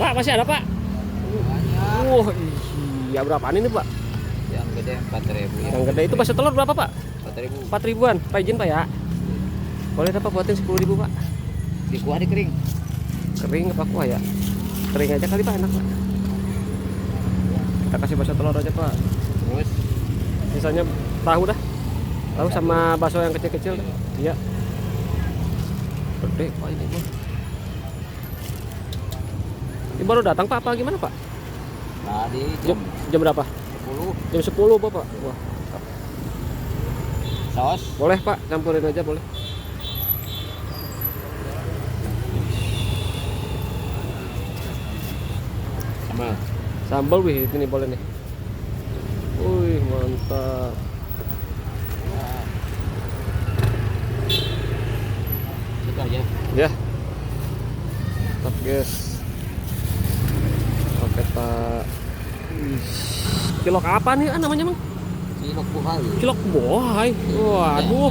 Pak, masih ada, Pak? Banyak. Wah, iya berapaan ini, Pak? Yang gede 4.000 ya. Yang gede itu bakso telur berapa, Pak? 4.000. 4 ribuan. Pak izin, Pak ya. Boleh dapat buatin 10.000, Pak. Di kuah di kering. Kering apa kuah ya? Kering aja kali, Pak, enak, Pak. Kita kasih bakso telur aja, Pak. Terus Sisanya tahu dah. Tahu sama bakso yang kecil-kecil dah. Iya. Gede, Pak ini, Pak. Ini baru datang, Pak, apa gimana, Pak? tadi Jam berapa? 10 Jam 10, Bapak. Wah, saus. boleh, Pak, campurin aja boleh. Sambal. Sambal wih, ini boleh nih. Wih, mantap. Itu aja. Ya. Mantap, guys. Oke, Pak. Wih, cilok apa nih namanya, Bang? Cilok buah. Cilok bohai. Waduh.